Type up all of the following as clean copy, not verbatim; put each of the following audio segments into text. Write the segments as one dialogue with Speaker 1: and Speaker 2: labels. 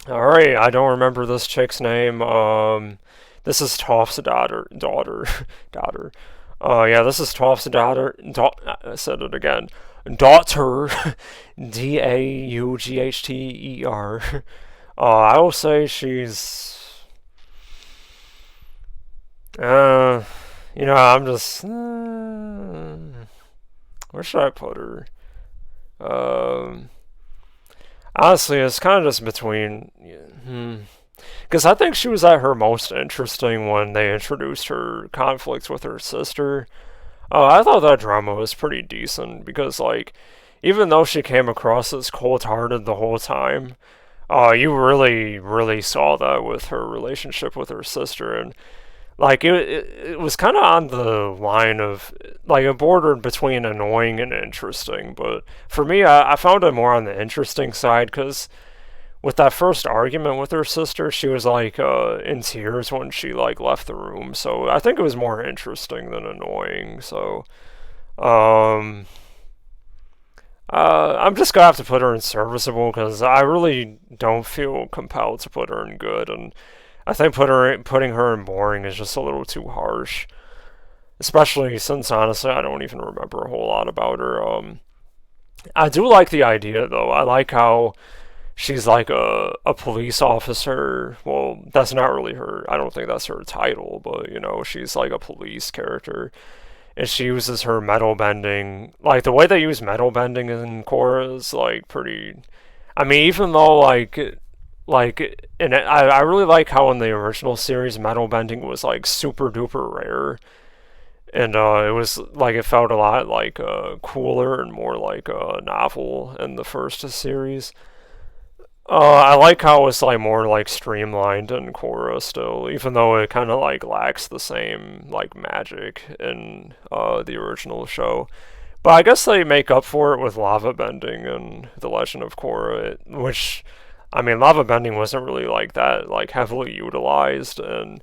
Speaker 1: Alright, I don't remember this chick's name. This is Toph's daughter. Yeah, this is Toph's daughter. I said it again. Daughter. Daughter. I will say she's. Uh, I'm just. Where should I put her? Um, Honestly, it's kind of just between. Because I think she was at her most interesting when they introduced her conflicts with her sister. I thought that drama was pretty decent because, like, even though she came across as cold-hearted the whole time, you really, really saw that with her relationship with her sister, and like it was kind of on the line of like it bordered between annoying and interesting. But for me, I found it more on the interesting side because with that first argument with her sister, she was like in tears when she like left the room. So I think it was more interesting than annoying. So um, I'm just gonna have to put her in serviceable because I really don't feel compelled to put her in good, and I think putting her in boring is just a little too harsh. Especially since honestly I don't even remember a whole lot about her. I do like the idea though. I like how she's like a police officer. Well, that's not really her. I don't think that's her title, but she's like a police character, and she uses her metal bending. Like the way they use metal bending in Korra is like pretty. I mean, even though and I really like how in the original series metal bending was like super duper rare, and it was like it felt a lot like cooler and more like a novel in the first series. I like how it's like more like streamlined in Korra still, even though it kind of like lacks the same like magic in the original show. But I guess they make up for it with lava bending and The Legend of Korra, which I mean, lava bending wasn't really like that like heavily utilized, and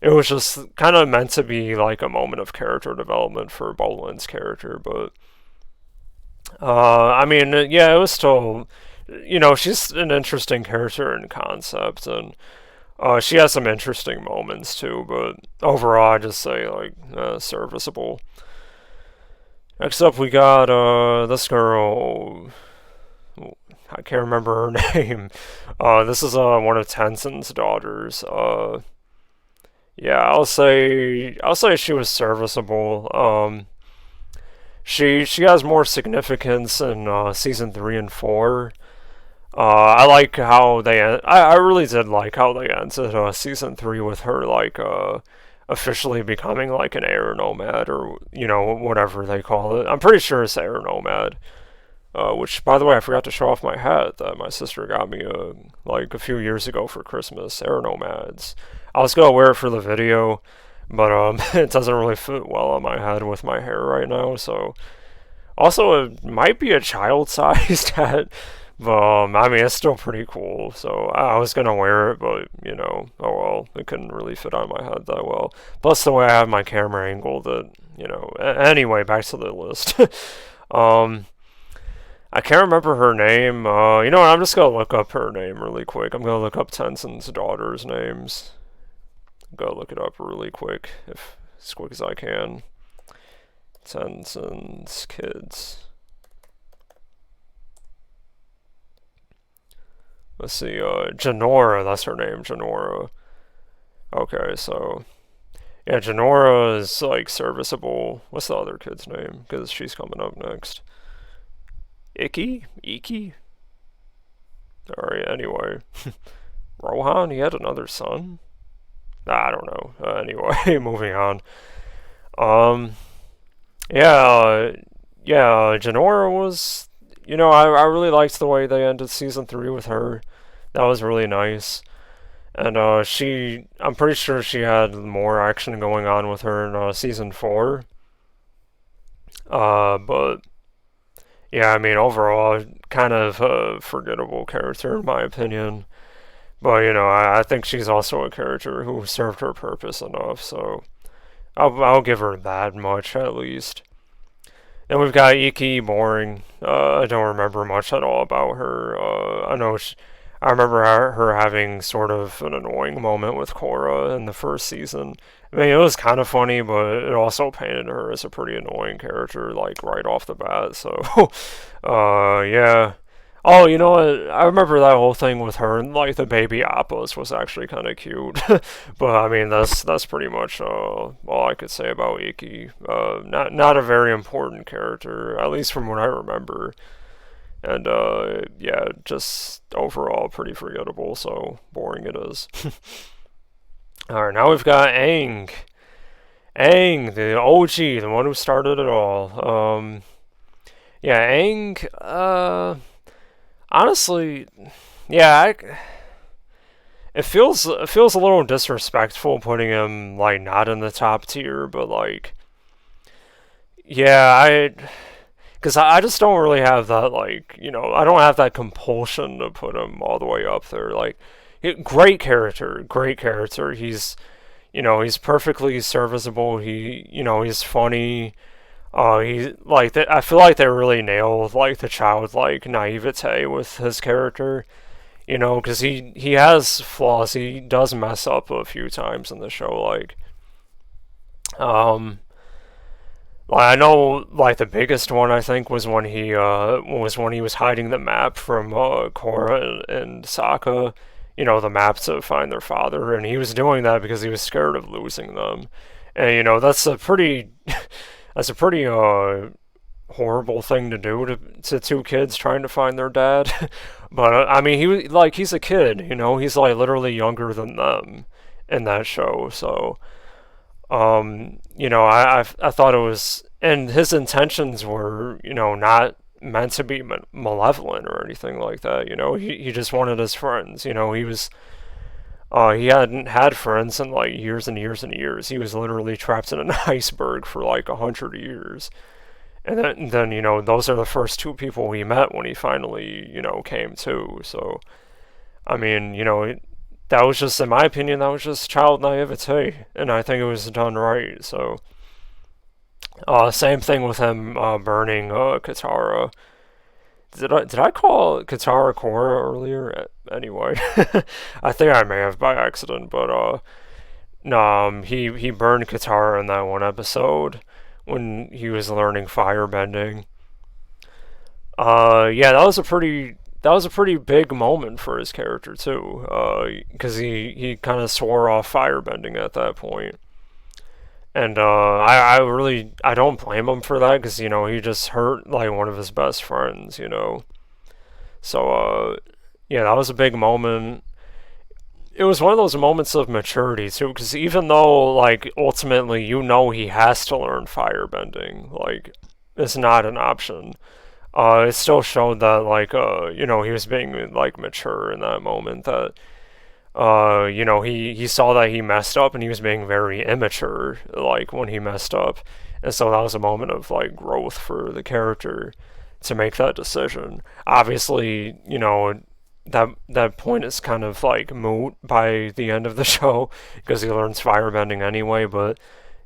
Speaker 1: it was just kind of meant to be like a moment of character development for Bolin's character. But I mean, yeah, it was still, she's an interesting character in concept, and she has some interesting moments too. But overall, I just say like serviceable. Next up, we got this girl. I can't remember her name. This is one of Tenzin's daughters. Yeah, I'll say she was serviceable. She has more significance in season 3 and 4. I like how I really did like how they ended season 3 with her like officially becoming like an air nomad, or whatever they call it. I'm pretty sure it's air nomad. Which, by the way, I forgot to show off my hat that my sister got me like a few years ago for Christmas. Air nomads. I was gonna wear it for the video, but it doesn't really fit well on my head with my hair right now. So, also, it might be a child-sized hat, but I mean, it's still pretty cool. So I was gonna wear it, but oh well, it couldn't really fit on my head that well. Plus, the way I have my camera angled, Anyway, back to the list. um. I can't remember her name. You know what? I'm just gonna look up her name really quick. I'm gonna look up Tenzin's daughters' names. Go look it up really quick, if as quick as I can. Tenzin's kids. Let's see. Janora. That's her name. Janora. Okay, so yeah, Janora is like serviceable. What's the other kid's name? Because she's coming up next. Iki. Alright. Anyway, Rohan. He had another son. I don't know. Anyway, moving on. Um, yeah, Janora was, I really liked the way they ended season 3 with her. That was really nice. And I'm pretty sure she had more action going on with her in season 4. But yeah, I mean, overall, kind of a forgettable character in my opinion. But I think she's also a character who served her purpose enough, so I'll give her that much at least. Then we've got Iki, boring. I don't remember much at all about her. I remember her having sort of an annoying moment with Korra in the first season. I mean, it was kind of funny, but it also painted her as a pretty annoying character, like right off the bat. So, yeah. Oh, you know what? I remember that whole thing with her and like the baby Appas was actually kind of cute. But I mean, that's pretty much all I could say about Iki. Not a very important character, at least from what I remember. And yeah, just overall pretty forgettable. So boring it is. All right, now we've got Aang. Aang, the OG, the one who started it all. Yeah, Aang. Honestly, yeah, it feels a little disrespectful putting him like not in the top tier, but like, yeah, because I just don't really have that like I don't have that compulsion to put him all the way up there. Like, great character, great character. He's perfectly serviceable. He's funny. He like that. I feel like they really nailed like the childlike naivete with his character. Because he has flaws. He does mess up a few times in the show. Um, I know like the biggest one I think was when he was hiding the map from Korra and Sokka. The map to find their father, and he was doing that because he was scared of losing them. And that's a pretty that's a pretty horrible thing to do to two kids trying to find their dad. But I mean, he's a kid, he's like literally younger than them in that show. So I thought it was, and his intentions were, not meant to be malevolent or anything like that. He just wanted his friends. He hadn't had friends in like years and years and years. He was literally trapped in an iceberg for like 100 years. And then those are the first two people he met when he finally came to. So I mean that was just, in my opinion, that was just child naivete, and I think it was done right. So same thing with him burning Katara. Did I call Katara Korra earlier? Anyway, I think I may have by accident, but no, he burned Katara in that one episode when he was learning firebending. Yeah, that was a pretty big moment for his character too, because he kind of swore off firebending at that point. And I really I don't blame him for that because he just hurt like one of his best friends. So yeah, that was a big moment. It was one of those moments of maturity too, because even though like ultimately he has to learn firebending, like it's not an option. It still showed that like he was being like mature in that moment, that he saw that he messed up and he was being very immature, like when he messed up. And so that was a moment of like growth for the character to make that decision. Obviously, that point is kind of like moot by the end of the show because he learns firebending anyway, but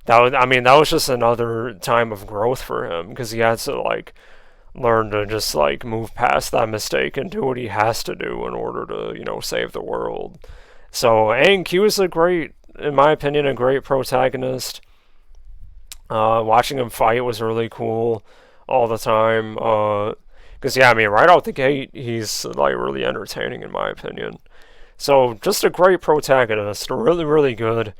Speaker 1: that was just another time of growth for him because he had to like learn to just like move past that mistake and do what he has to do in order to save the world. So Aang Q is in my opinion, a great protagonist. Watching him fight was really cool all the time. Because yeah, I mean, right out the gate, he's like really entertaining in my opinion. So just a great protagonist, really really good.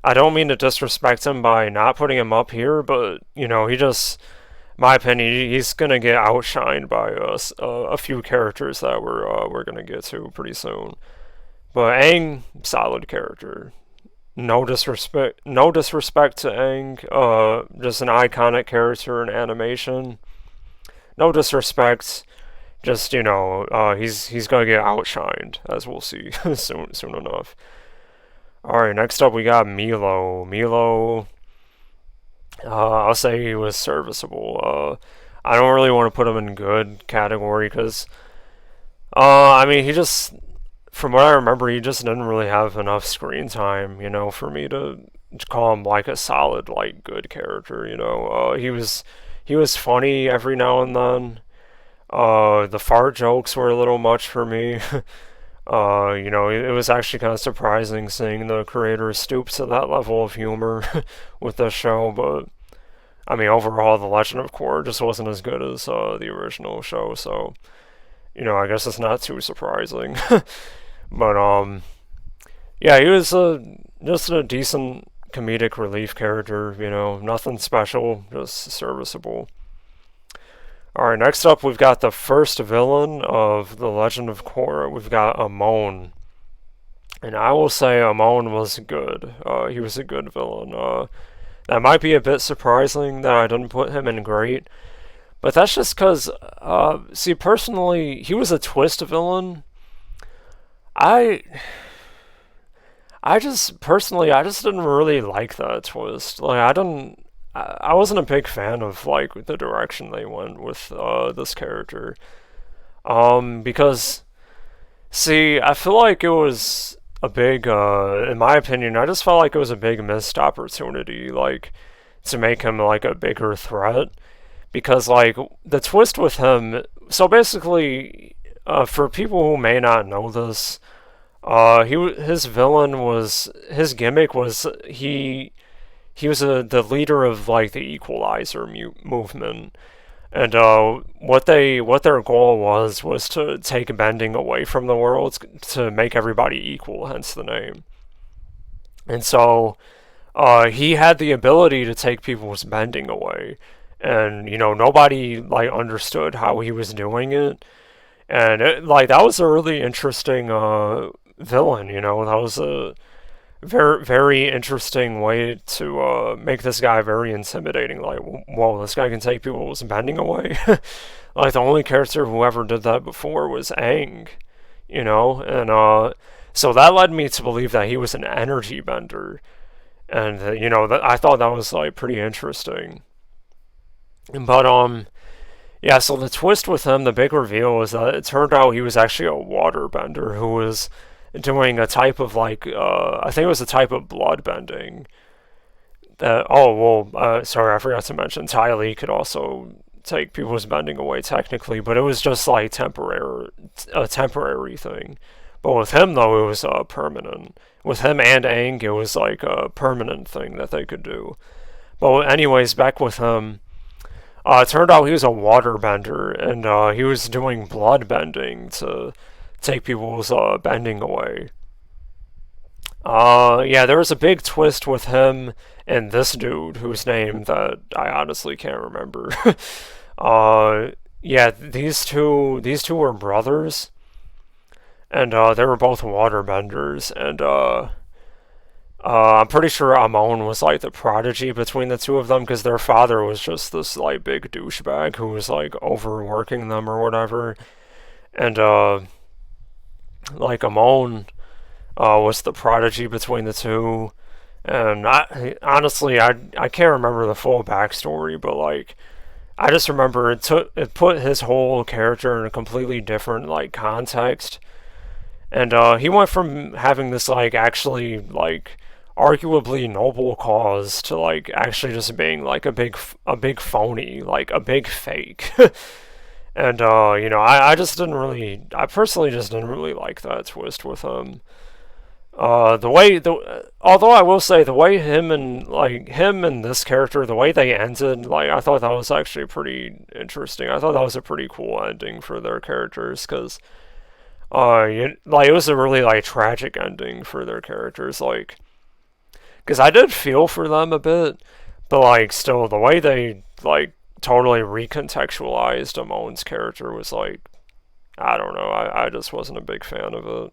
Speaker 1: I don't mean to disrespect him by not putting him up here, but he just, my opinion, he's gonna get outshined by us a few characters that we're gonna get to pretty soon. But Aang, solid character. No disrespect to Aang. Just an iconic character in animation. No disrespect. Just he's gonna get outshined, as we'll see soon enough. All right, next up we got Milo. Milo, I'll say he was serviceable. I don't really want to put him in good category because I mean from what I remember, he just didn't really have enough screen time, for me to call him like a solid, like good character. He was funny every now and then. The fart jokes were a little much for me. It was actually kind of surprising seeing the creator stoop to that level of humor with this show, but I mean, overall, The Legend of Korra just wasn't as good as the original show, so, I guess it's not too surprising. But, yeah, he was just a decent comedic relief character, nothing special, just serviceable. Alright, next up we've got the first villain of The Legend of Korra. We've got Amon. And I will say Amon was good. He was a good villain. That might be a bit surprising that I didn't put him in great. But that's just because, see, personally, he was a twist villain. I I just didn't really like that twist. Like, I wasn't a big fan of, like, the direction they went with, this character. Because, see, I feel like it was a big, in my opinion, I just felt like it was a big missed opportunity, like, to make him, like, a bigger threat. Because, like, the twist with him, so basically, for people who may not know this, his villain was his gimmick was he was the leader of like the Equalizer movement, and what their goal was to take bending away from the world to make everybody equal, hence the name. And so he had the ability to take people's bending away, and nobody like understood how he was doing it, and like that was a really interesting villain. That was a very interesting way to make this guy very intimidating. Like, whoa, this guy can take people's bending away. Like the only character who ever did that before was Aang, and so that led me to believe that he was an energy bender, and that I thought that was like pretty interesting. But yeah, so the twist with him, the big reveal was that it turned out he was actually a water bender who was doing a type of like I think it was a type of blood bending. Sorry, I forgot to mention Ty Lee could also take people's bending away technically, but it was just like a temporary thing. But with him though, it was permanent. With him and Aang, it was like a permanent thing that they could do. But anyways, back with him. It turned out he was a water bender, and he was doing blood bending to take people's bending away. Yeah, there was a big twist with him and this dude whose name that I honestly can't remember. Yeah, these two were brothers, and they were both water benders, and I'm pretty sure Amon was like the prodigy between the two of them because their father was just this like big douchebag who was like overworking them or whatever, and like Amon was the prodigy between the two. And honestly, I can't remember the full backstory, but like I just remember it put his whole character in a completely different like context, and he went from having this like actually like arguably noble cause to like actually just being like a big phony, like a big fake. And I just didn't really, I personally just didn't really like that twist with him. Although I will say the way him and this character, the way they ended, like I thought that was actually pretty interesting. I thought that was a pretty cool ending for their characters because, like it was a really like tragic ending for their characters, like because I did feel for them a bit, but like still the way they like totally recontextualized Amon's character was like I don't know, I just wasn't a big fan of it.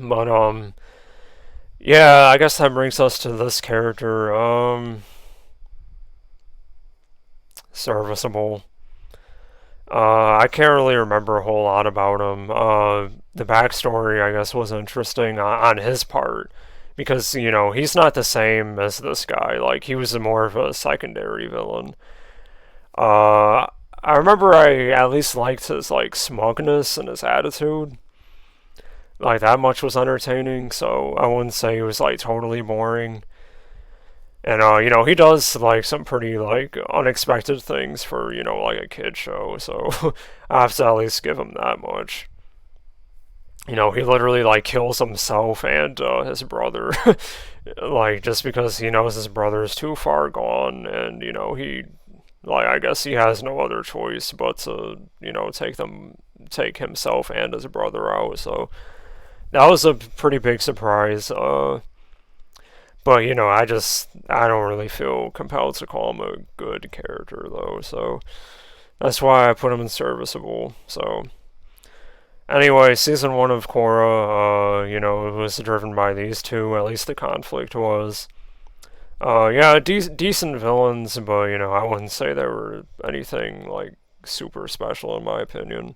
Speaker 1: But yeah, I guess that brings us to this character. Serviceable. I can't really remember a whole lot about him. The backstory, I guess, was interesting on his part because he's not the same as this guy. Like he was more of a secondary villain. I remember I at least liked his like smugness and his attitude. Like that much was entertaining, so I wouldn't say it was like totally boring. And he does like some pretty like unexpected things for like a kid show, so I have to at least give him that much. he literally like kills himself and his brother, like just because he knows his brother is too far gone, and he like I guess he has no other choice but to take himself and his brother out. So that was a pretty big surprise. But I don't really feel compelled to call him a good character though. So that's why I put him in serviceable. So anyway, season one of Korra, it was driven by these two. At least the conflict was. Yeah, decent villains, but I wouldn't say they were anything like super special in my opinion.